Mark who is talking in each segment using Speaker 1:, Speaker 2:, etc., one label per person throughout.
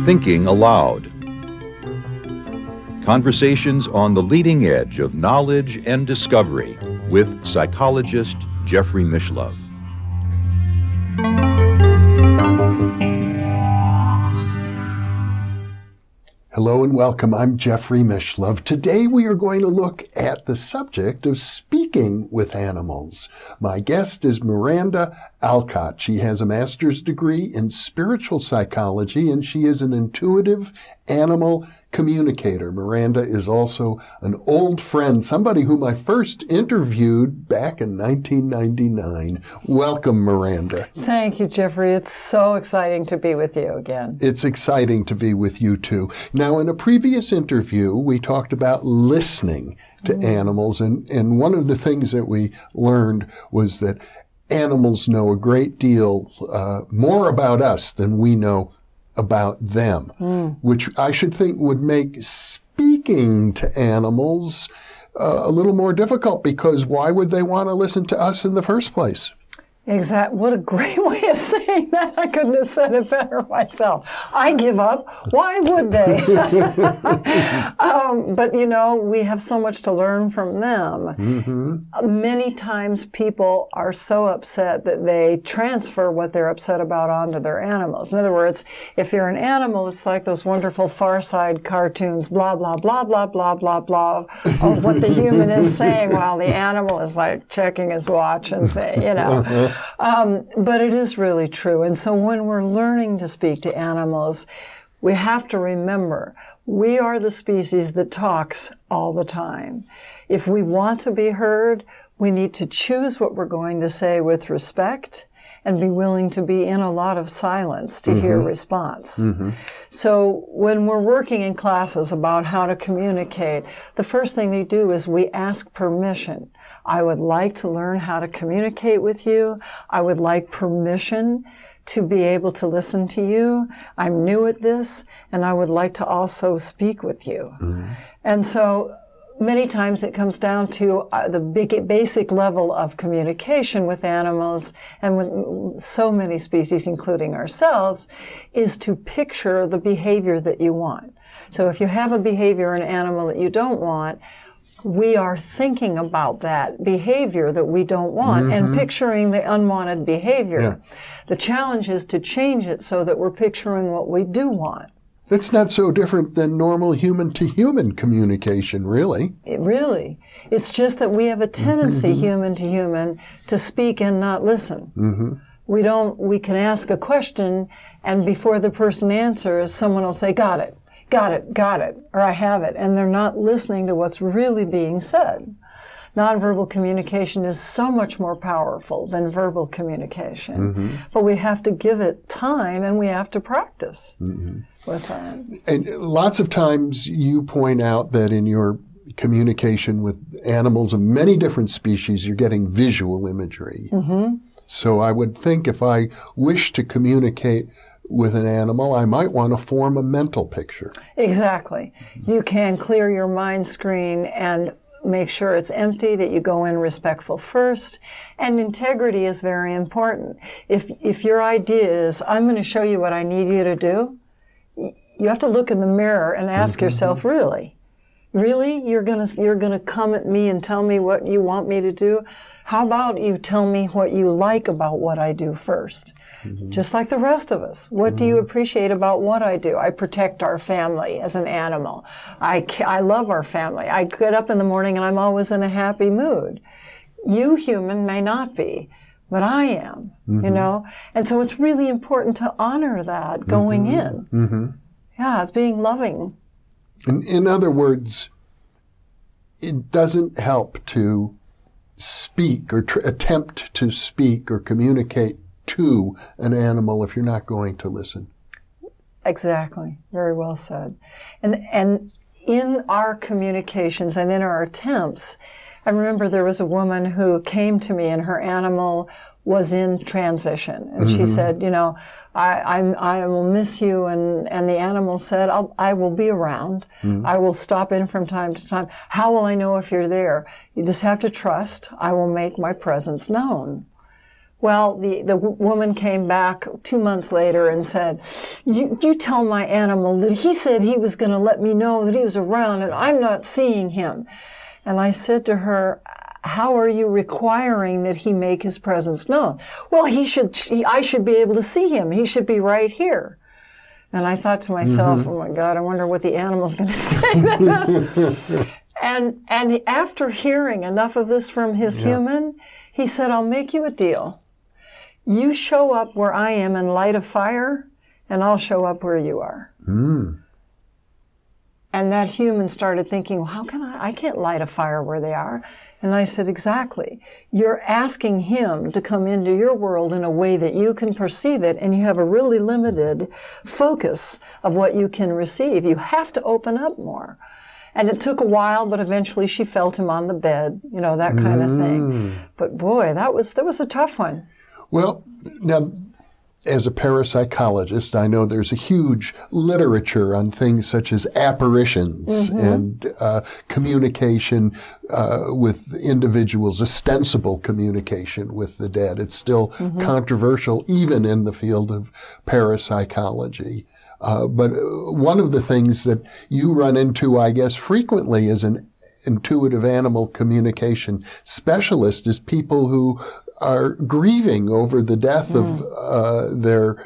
Speaker 1: Thinking Aloud. Conversations on the leading edge of knowledge and discovery with psychologist Jeffrey Mishlove.
Speaker 2: Hello and welcome. I'm Jeffrey Mishlove. Today we are going to look at the subject of speaking with animals. My guest is Miranda Alcott. She has a master's degree in spiritual psychology and she is an intuitive animal communicator. Miranda is also an old friend, somebody whom I first interviewed back in 1999. Welcome, Miranda.
Speaker 3: Thank you, Jeffrey. It's so exciting to be with you again.
Speaker 2: It's exciting to be with you, too. Now, in a previous interview, we talked about listening to animals, and one of the things that we learned was that animals know a great deal more about us than we know about them, which I should think would make speaking to animals a little more difficult, because why would they want to listen to us in the first place?
Speaker 3: Exactly. What a great way of saying that. I couldn't have said it better myself. I give up. Why would they? But, you know, we have so much to learn from them. Many times people are so upset that they transfer what they're upset about onto their animals. In other words, if you're an animal, it's like those wonderful Far Side cartoons, blah, blah, blah, blah, blah, blah, blah, of what the human is saying while the animal is like checking his watch and saying, you know. But it is really true. And so when we're learning to speak to animals, we have to remember we are the species that talks all the time. If we want to be heard, we need to choose what we're going to say with respect and be willing to be in a lot of silence to hear response. So when we're working in classes about how to communicate, the first thing they do is we ask permission. I would like to learn how to communicate with you. I would like permission to be able to listen to you. I'm new at this, and I would like to also speak with you. And so many times it comes down to the basic level of communication with animals and with so many species, including ourselves, is to picture the behavior that you want. So if you have a behavior in an animal that you don't want, we are thinking about that behavior that we don't want and picturing the unwanted behavior. The challenge is to change it so that we're picturing what we do want.
Speaker 2: That's not so different than normal human-to-human communication, really.
Speaker 3: It's just that we have a tendency, human to human, to speak and not listen. We can ask a question, and before the person answers, someone will say, got it, or I have it, and they're not listening to what's really being said. Nonverbal communication is so much more powerful than verbal communication, but we have to give it time and we have to practice with that.
Speaker 2: And lots of times you point out that in your communication with animals of many different species, you're getting visual imagery. So I would think if I wish to communicate with an animal, I might want to form a mental picture.
Speaker 3: Exactly. You can clear your mind screen and make sure it's empty, that you go in respectful first. And integrity is very important. If your idea is, I'm going to show you what I need you to do, you have to look in the mirror and ask yourself, really, you're gonna come at me and tell me what you want me to do? How about you tell me what you like about what I do first? Just like the rest of us. What do you appreciate about what I do? I protect our family as an animal. I love our family. I get up in the morning and I'm always in a happy mood. You, human, may not be, but I am, you know? And so it's really important to honor that going in. Yeah, it's being loving.
Speaker 2: In other words, it doesn't help to speak or attempt to speak or communicate to an animal if you're not going to listen.
Speaker 3: Exactly. Very well said. And in our communications and in our attempts, I remember there was a woman who came to me and her animal was in transition. And she said, you know, I will miss you. And the animal said, I will be around. I will stop in from time to time. How will I know if you're there? You just have to trust. I will make my presence known. Well, the woman came back 2 months later and said, you tell my animal that he said he was going to let me know that he was around and I'm not seeing him. And I said to her, how are you requiring that he make his presence known? Well, I should be able to see him. He should be right here. And I thought to myself, oh my God, I wonder what the animal's going to say to this. And after hearing enough of this from his human, he said, I'll make you a deal. You show up where I am and light a fire, and I'll show up where you are. And that human started thinking, well, how can I can't light a fire where they are. And I said, exactly. You're asking him to come into your world in a way that you can perceive it, and you have a really limited focus of what you can receive. You have to open up more. And it took a while, but eventually she felt him on the bed, that kind of thing. But boy, that was a tough one.
Speaker 2: Well, now, as a parapsychologist, I know there's a huge literature on things such as apparitions and communication with individuals, ostensible communication with the dead. It's still controversial even in the field of parapsychology. But one of the things that you run into, I guess, frequently as an intuitive animal communication specialist is people who are grieving over the death of their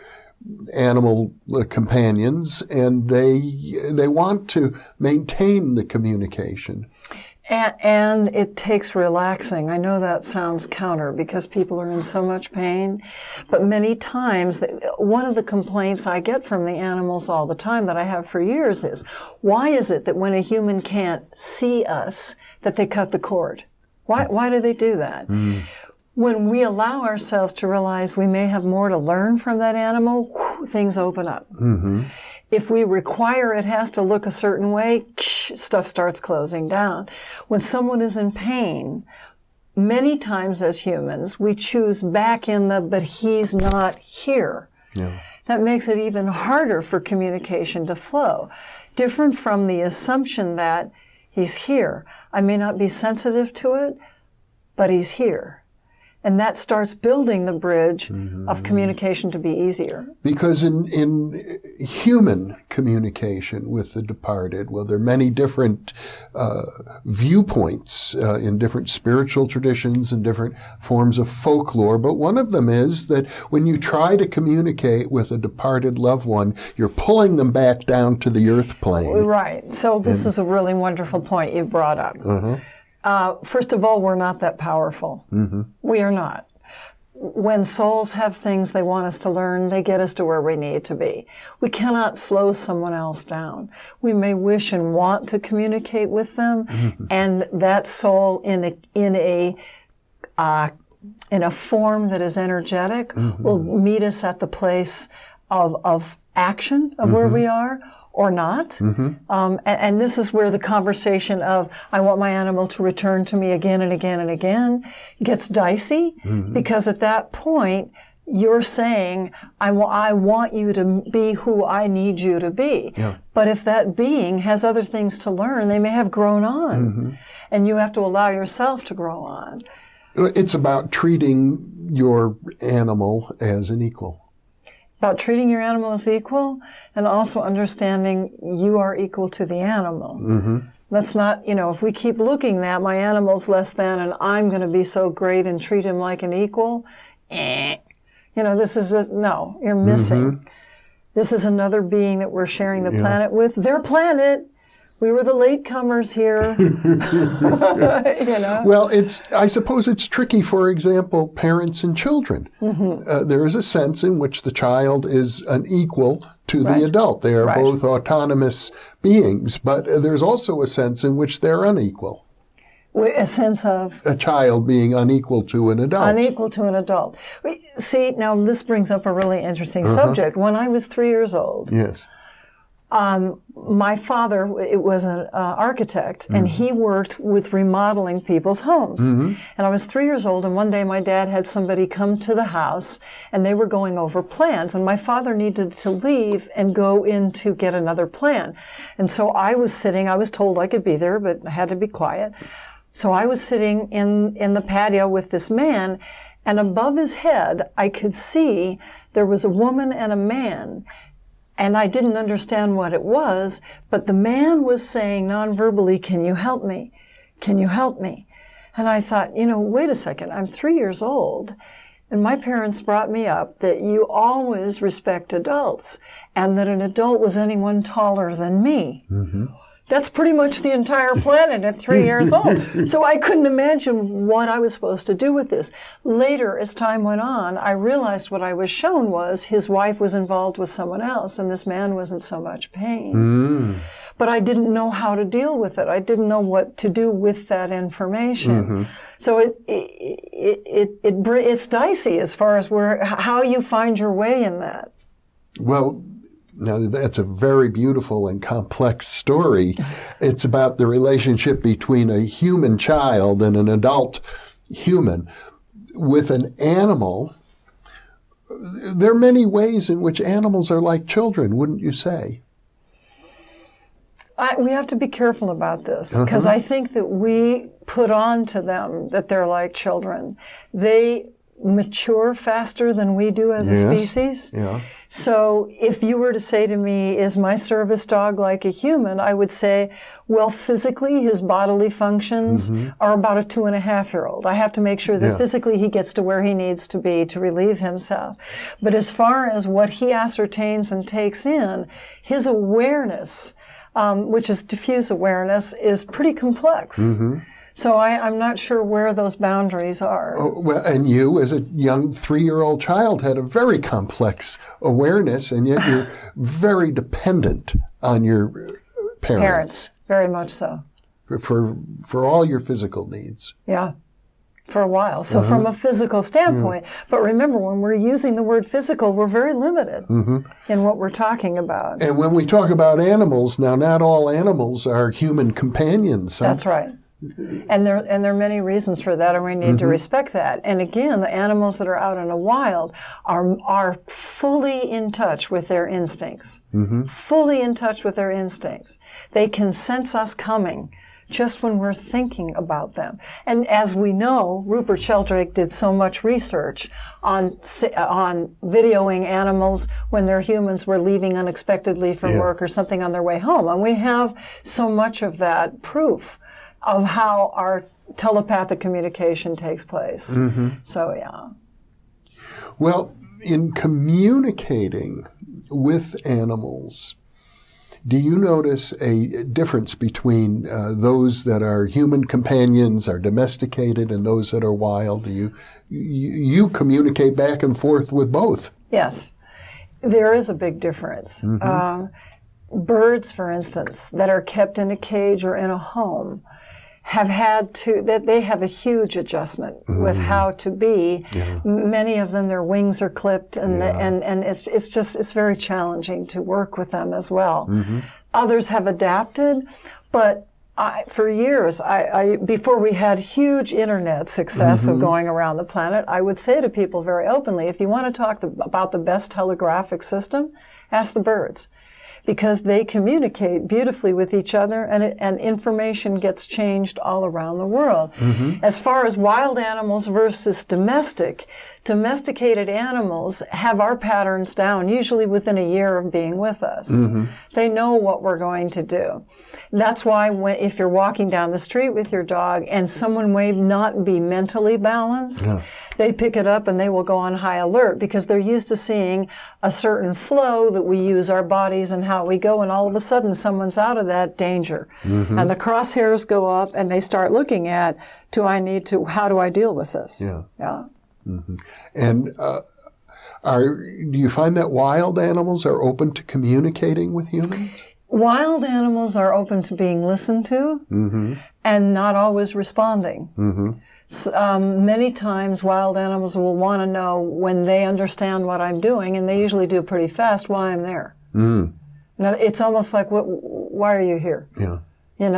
Speaker 2: animal companions, and they want to maintain the communication.
Speaker 3: And it takes relaxing. I know that sounds counter because people are in so much pain, but many times, one of the complaints I get from the animals all the time that I have for years is, why is it that when a human can't see us, that they cut the cord? Why do they do that? When we allow ourselves to realize we may have more to learn from that animal, things open up. If we require it has to look a certain way, stuff starts closing down. When someone is in pain, many times as humans, we choose back in but he's not here. That makes it even harder for communication to flow. Different from the assumption that he's here. I may not be sensitive to it, but he's here. And that starts building the bridge of communication to be easier.
Speaker 2: Because in human communication with the departed, well, there are many different viewpoints in different spiritual traditions and different forms of folklore. But one of them is that when you try to communicate with a departed loved one, you're pulling them back down to the earth plane.
Speaker 3: Right. So this is a really wonderful point you brought up. First of all, we're not that powerful. We are not. When souls have things they want us to learn, they get us to where we need to be. We cannot slow someone else down. We may wish and want to communicate with them, and that soul in a form that is energetic will meet us at the place of action of where we are, or not. And this is where the conversation of, I want my animal to return to me again and again and again, gets dicey, because at that point, you're saying, I want you to be who I need you to be. But if that being has other things to learn, they may have grown on, and you have to allow yourself to grow on.
Speaker 2: It's about treating your animal as an equal.
Speaker 3: About treating your animal as equal, and also understanding you are equal to the animal. Let's not, if we keep looking at my animal's less than and I'm going to be so great and treat him like an equal, this is no, you're missing. This is another being that we're sharing the planet with. Their planet. We were the latecomers here.
Speaker 2: Well, I suppose it's tricky, for example, parents and children. There is a sense in which the child is an equal to the adult. They are both autonomous beings, but there's also a sense in which they're unequal.
Speaker 3: A sense of?
Speaker 2: A child being unequal to an adult.
Speaker 3: Unequal to an adult. See, now this brings up a really interesting subject. When I was 3 years old, my father was an architect, and he worked with remodeling people's homes. And I was 3 years old, and one day my dad had somebody come to the house, and they were going over plans, and my father needed to leave and go in to get another plan. And so I was told I could be there, but I had to be quiet. So I was sitting in the patio with this man, And above his head, I could see there was a woman and a man. And I didn't understand what it was, but the man was saying non-verbally, "Can you help me? Can you help me?" And I thought, wait a second, I'm 3 years old, and my parents brought me up that you always respect adults, and that an adult was anyone taller than me. Mm-hmm. That's pretty much the entire planet at 3 years old. So I couldn't imagine what I was supposed to do with this. Later, as time went on, I realized what I was shown was his wife was involved with someone else, and this man was in so much pain. Mm. But I didn't know how to deal with it. I didn't know what to do with that information. Mm-hmm. So it's dicey as far as how you find your way in that.
Speaker 2: Well, now, that's a very beautiful and complex story. It's about the relationship between a human child and an adult human. With an animal, there are many ways in which animals are like children, wouldn't you say?
Speaker 3: We have to be careful about this, because I think that we put on to them that they're like children. They mature faster than we do as a species. Yeah. So if you were to say to me, is my service dog like a human? I would say, well, physically, his bodily functions are about a 2.5-year-old. I have to make sure that physically he gets to where he needs to be to relieve himself. But as far as what he ascertains and takes in, his awareness, which is diffuse awareness, is pretty complex. Mm-hmm. So I'm not sure where those boundaries are.
Speaker 2: Oh, well, and you, as a young 3-year-old child, had a very complex awareness, and yet you're very dependent on your parents.
Speaker 3: Very much so.
Speaker 2: For all your physical needs.
Speaker 3: Yeah, for a while. So from a physical standpoint, but remember, when we're using the word physical, we're very limited in what we're talking about.
Speaker 2: And when we talk about animals, now not all animals are human companions.
Speaker 3: That's right. And there are many reasons for that, and we need to respect that. And again, the animals that are out in the wild are fully in touch with their instincts. Fully in touch with their instincts. They can sense us coming just when we're thinking about them. And as we know, Rupert Sheldrake did so much research on videoing animals when their humans were leaving unexpectedly from work or something on their way home. And we have so much of that proof of how our telepathic communication takes place. So, yeah.
Speaker 2: Well, in communicating with animals, do you notice a difference between those that are human companions, are domesticated, and those that are wild? Do you communicate back and forth with both?
Speaker 3: Yes, there is a big difference. Birds, for instance, that are kept in a cage or in a home they have a huge adjustment with how to be. Many of them, their wings are clipped, and it's very challenging to work with them as well. Others have adapted, but for years, before we had huge internet success of going around the planet, I would say to people very openly, if you want to talk about the best telegraphic system, ask the birds. Because they communicate beautifully with each other, and information gets changed all around the world. As far as wild animals versus domesticated animals have our patterns down, usually within a year of being with us. They know what we're going to do. That's why if you're walking down the street with your dog and someone may not be mentally balanced, they pick it up and they will go on high alert, because they're used to seeing a certain flow that we use our bodies and how we go, and all of a sudden someone's out of that danger. And the crosshairs go up and they start looking at, how do I deal with this?
Speaker 2: And do you find that wild animals are open to communicating with humans?
Speaker 3: Wild animals are open to being listened to and not always responding. Many times wild animals will want to know, when they understand what I'm doing, and they usually do pretty fast, why I'm there. Now, it's almost like, why are you here? And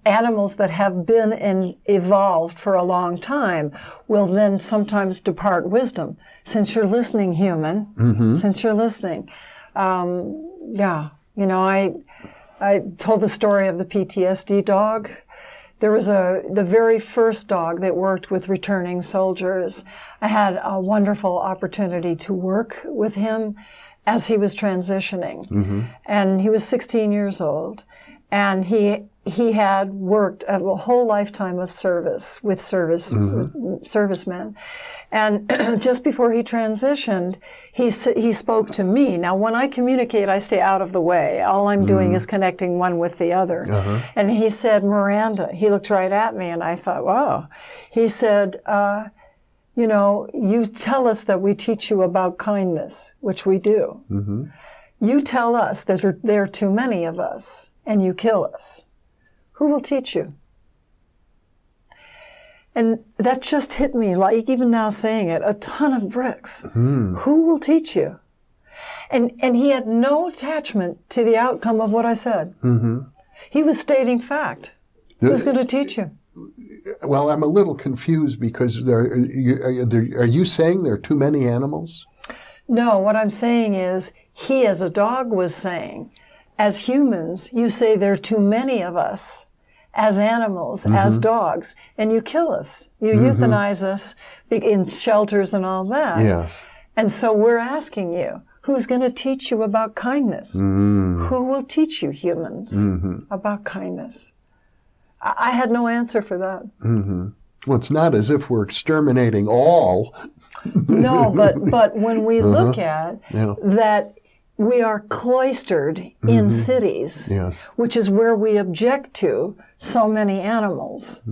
Speaker 3: animals that have been evolved for a long time will then sometimes depart wisdom. Since you're listening, human, since you're listening. I told the story of the PTSD dog There was the very first dog that worked with returning soldiers. I had a wonderful opportunity to work with him as he was transitioning. And he was 16 years old. And he had worked a whole lifetime of service with servicemen. And just before he transitioned, he spoke to me. Now, when I communicate, I stay out of the way. All I'm doing is connecting one with the other. And he said, Miranda, he looked right at me, and I thought, wow. He said, you know, you tell us that we teach you about kindness, which we do. You tell us that there are too many of us, and you kill us. Who will teach you? And that just hit me, like even now saying it, a ton of bricks. Who will teach you? And he had no attachment to the outcome of what I said. He was stating fact. Who's going to teach you?
Speaker 2: Well, I'm a little confused because are you saying there are too many animals?
Speaker 3: No, what I'm saying is he as a dog was saying, as humans, you say there are too many of us, as animals, as dogs, and you kill us. You euthanize us in shelters and all that.
Speaker 2: Yes.
Speaker 3: And so we're asking you, who's going to teach you about kindness? Who will teach you, humans, about kindness? I had no answer for that.
Speaker 2: Well, it's not as if we're exterminating all.
Speaker 3: No, but when we look at that, we are cloistered in cities, which is where we object to so many animals.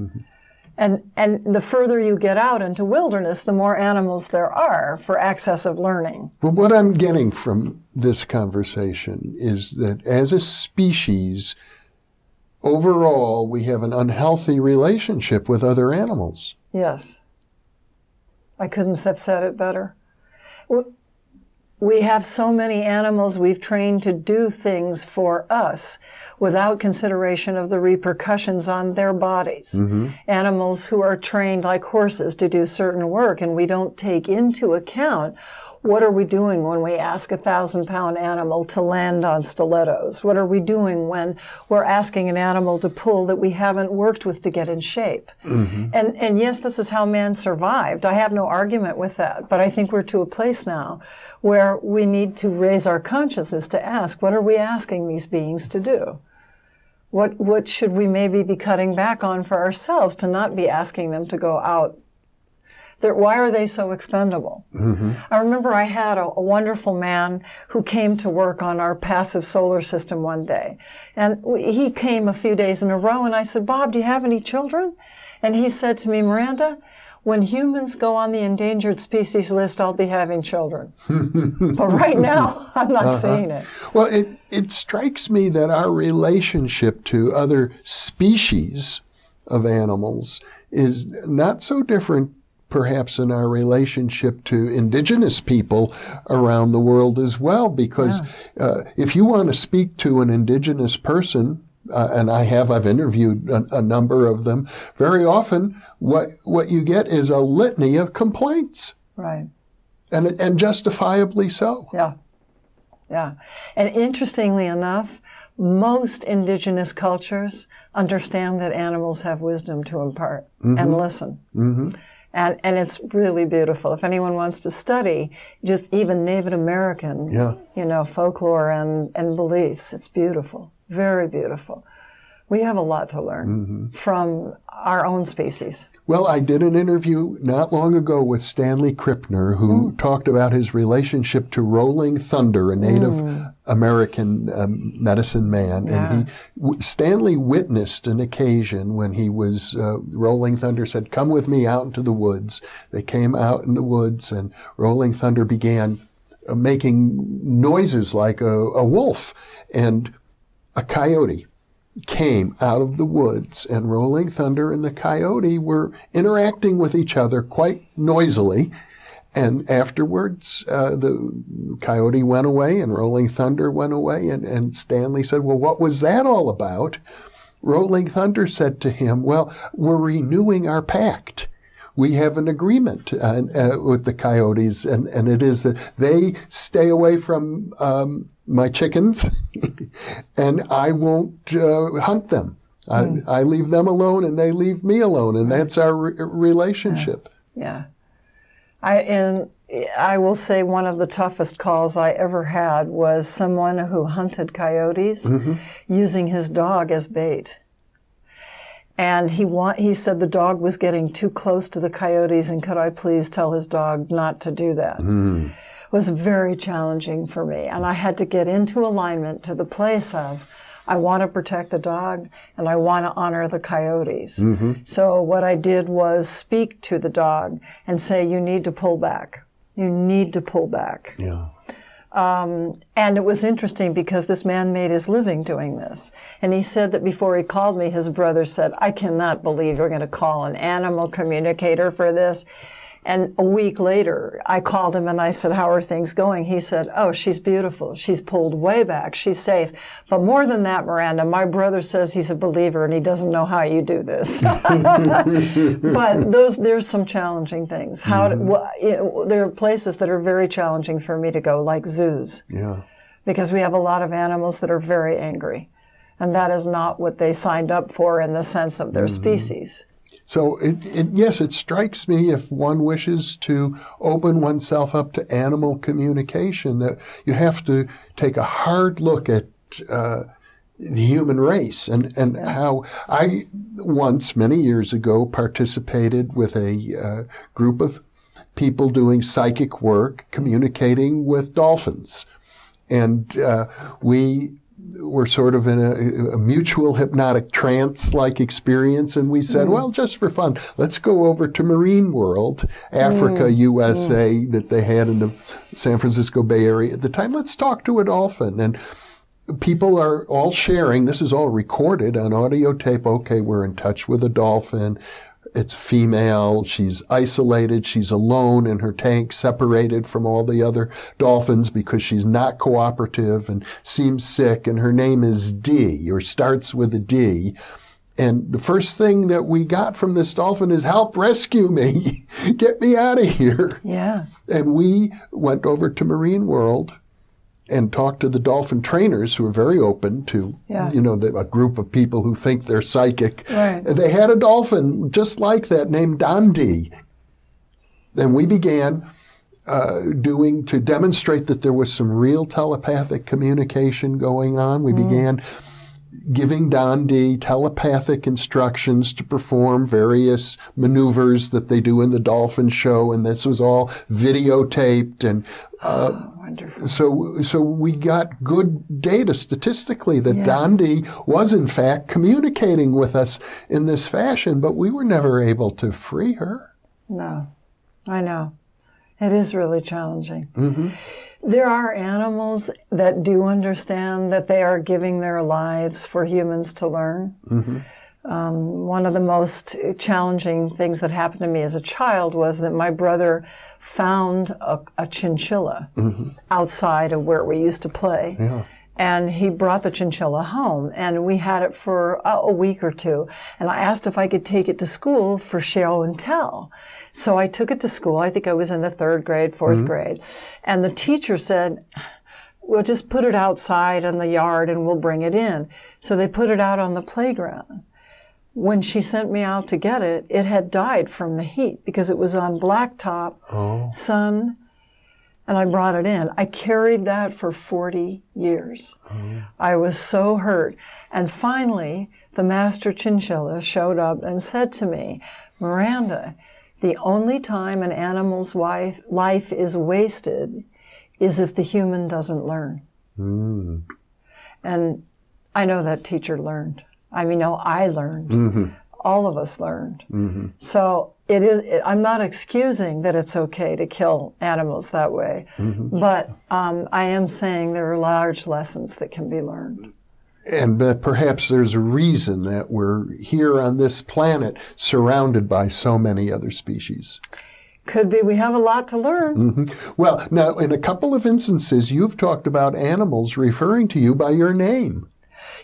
Speaker 3: And the further you get out into wilderness, the more animals there are for access of learning.
Speaker 2: Well, what I'm getting from this conversation is that as a species, overall, we have an unhealthy relationship with other animals.
Speaker 3: Yes. I couldn't have said it better. We have so many animals we've trained to do things for us without consideration of the repercussions on their bodies. Animals who are trained like horses to do certain work, and we don't take into account what are we doing when we ask a 1,000-pound animal to land on stilettos? What are we doing when we're asking an animal to pull that we haven't worked with to get in shape? And yes, this is how man survived. I have no argument with that. But I think we're to a place now where we need to raise our consciousness to ask, what are we asking these beings to do? What should we maybe be cutting back on for ourselves to not be asking them to go out? Why are they so expendable? I remember I had a wonderful man who came to work on our passive solar system one day. And he came a few days in a row, and I said, Bob, do you have any children? And he said to me, Miranda, when humans go on the endangered species list, I'll be having children. But right now, I'm not seeing it.
Speaker 2: Well, it strikes me that our relationship to other species of animals is not so different perhaps in our relationship to indigenous people around the world as well, because if you want to speak to an indigenous person, and I've interviewed a number of them, very often what you get is a litany of complaints.
Speaker 3: Right.
Speaker 2: And justifiably so.
Speaker 3: Yeah. And interestingly enough, most indigenous cultures understand that animals have wisdom to impart and listen. And it's really beautiful. If anyone wants to study just even Native American, folklore and beliefs, it's beautiful, very beautiful. We have a lot to learn from our own species.
Speaker 2: Well, I did an interview not long ago with Stanley Krippner, who talked about his relationship to Rolling Thunder, a Native American medicine man. And Stanley witnessed an occasion when he was, Rolling Thunder said, come with me out into the woods. They came out in the woods, and Rolling Thunder began making noises like a wolf. And a coyote came out of the woods, and Rolling Thunder and the coyote were interacting with each other quite noisily. And afterwards, the coyote went away and Rolling Thunder went away. And Stanley said, well, what was that all about? Rolling Thunder said to him, well, we're renewing our pact. We have an agreement with the coyotes, and it is that they stay away from my chickens, and I won't hunt them. I leave them alone and they leave me alone, and that's our relationship.
Speaker 3: Yeah. I will say one of the toughest calls I ever had was someone who hunted coyotes using his dog as bait. And he said the dog was getting too close to the coyotes, and could I please tell his dog not to do that? It was very challenging for me, and I had to get into alignment to the place of, I want to protect the dog, and I want to honor the coyotes. So what I did was speak to the dog and say, you need to pull back. You need to pull back.
Speaker 2: Yeah.
Speaker 3: And it was interesting because this man made his living doing this. And he said that before he called me, his brother said, I cannot believe you're going to call an animal communicator for this. And a week later, I called him and I said, how are things going? He said, oh, she's beautiful. She's pulled way back. She's safe. But more than that, Miranda, my brother says he's a believer and he doesn't know how you do this. But there's some challenging things. There are places that are very challenging for me to go, like zoos.
Speaker 2: Yeah.
Speaker 3: Because we have a lot of animals that are very angry. And that is not what they signed up for in the sense of their species.
Speaker 2: So, yes, it strikes me, if one wishes to open oneself up to animal communication, that you have to take a hard look at the human race and how I once, many years ago, participated with a group of people doing psychic work, communicating with dolphins. And we were sort of in a mutual hypnotic trance-like experience, and we said, well, just for fun, let's go over to Marine World, Africa, USA, that they had in the San Francisco Bay Area at the time. Let's talk to a dolphin. And people are all sharing. This is all recorded on audio tape. Okay, we're in touch with a dolphin. It's female, she's isolated, she's alone in her tank, separated from all the other dolphins because she's not cooperative and seems sick, and her name is D, or starts with a D. And the first thing that we got from this dolphin is, help, rescue me, get me out of here.
Speaker 3: Yeah.
Speaker 2: And we went over to Marine World and talked to the dolphin trainers, who are very open to, a group of people who think they're psychic.
Speaker 3: Right.
Speaker 2: They had a dolphin just like that named Dondi. And we began to demonstrate that there was some real telepathic communication going on. We began giving Dondi telepathic instructions to perform various maneuvers that they do in the dolphin show, and this was all videotaped. And
Speaker 3: wonderful.
Speaker 2: So we got good data statistically that Dondi was in fact communicating with us in this fashion, but we were never able to free her.
Speaker 3: No, I know. It is really challenging. There are animals that do understand that they are giving their lives for humans to learn. One of the most challenging things that happened to me as a child was that my brother found a chinchilla outside of where we used to play. Yeah. And he brought the chinchilla home, and we had it for a week or two. And I asked if I could take it to school for show and tell. So I took it to school. I think I was in the 3rd grade, 4th grade. And the teacher said, we'll just put it outside in the yard and we'll bring it in. So they put it out on the playground. When she sent me out to get it, it had died from the heat because it was on blacktop, sun, and I brought it in. I carried that for 40 years. I was so hurt. And finally, the master chinchilla showed up and said to me, Miranda, the only time an animal's life is wasted is if the human doesn't learn. And I know that teacher learned. I mean, no, I learned. All of us learned. So I'm not excusing that it's okay to kill animals that way, but I am saying there are large lessons that can be learned.
Speaker 2: And that perhaps there's a reason that we're here on this planet surrounded by so many other species.
Speaker 3: Could be. We have a lot to learn.
Speaker 2: Well, now, in a couple of instances, you've talked about animals referring to you by your name.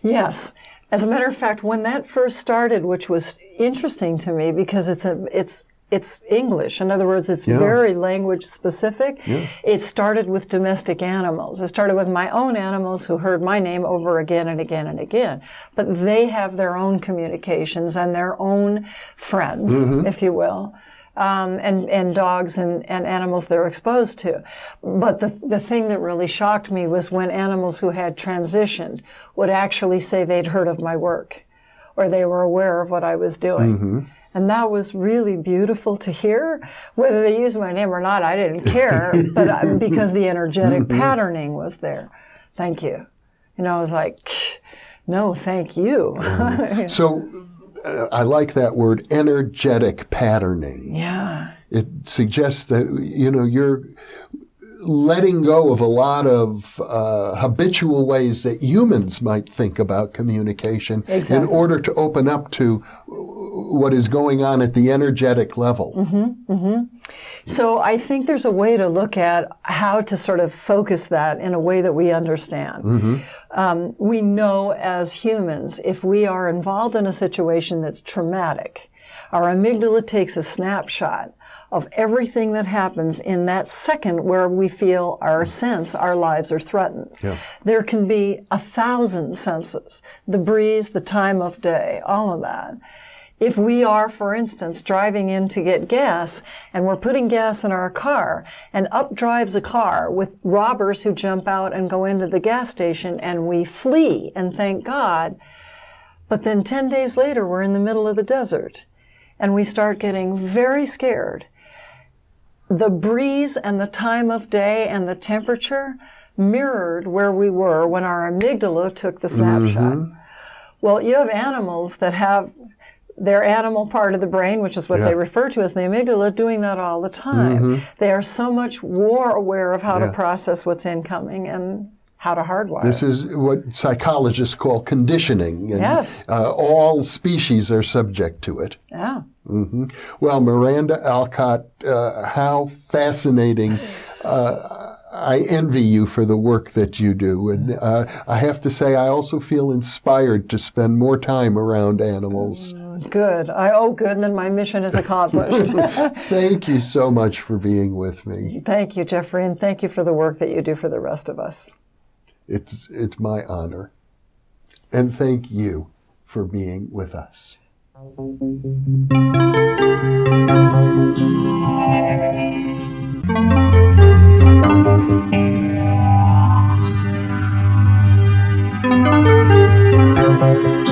Speaker 3: Yes. As a matter of fact, when that first started, which was interesting to me because it's it's English. In other words, it's very language specific. It started with domestic animals. It started with my own animals who heard my name over again and again and again. But they have their own communications and their own friends, if you will. And dogs and animals they're exposed to. But the thing that really shocked me was when animals who had transitioned would actually say they'd heard of my work or they were aware of what I was doing. And that was really beautiful to hear. Whether they used my name or not, I didn't care, but because the energetic patterning was there. Thank you. I was like, no, thank you.
Speaker 2: So I like that word, energetic patterning.
Speaker 3: Yeah.
Speaker 2: It suggests that, you're letting go of a lot of habitual ways that humans might think about communication in order to open up to what is going on at the energetic level.
Speaker 3: So I think there's a way to look at how to sort of focus that in a way that we understand. We know as humans, if we are involved in a situation that's traumatic, our amygdala takes a snapshot of everything that happens in that second where we feel our lives are threatened. There can be 1,000 senses, the breeze, the time of day, all of that. If we are, for instance, driving in to get gas and we're putting gas in our car and up drives a car with robbers who jump out and go into the gas station and we flee and thank God, but then 10 days later we're in the middle of the desert and we start getting very scared. The breeze and the time of day and the temperature mirrored where we were when our amygdala took the snapshot. Well, you have animals that have their animal part of the brain, which is what they refer to as the amygdala, doing that all the time. They are so much more aware of how to process what's incoming and how to hardwire.
Speaker 2: This is what psychologists call conditioning. And, all species are subject to it. Well, Miranda Alcott, how fascinating. I envy you for the work that you do. And I have to say, I also feel inspired to spend more time around animals.
Speaker 3: Good. Good. Then my mission is accomplished.
Speaker 2: Thank you so much for being with me.
Speaker 3: Thank you, Jeffrey, and thank you for the work that you do for the rest of us.
Speaker 2: It's my honor. And thank you for being with us. Thank you.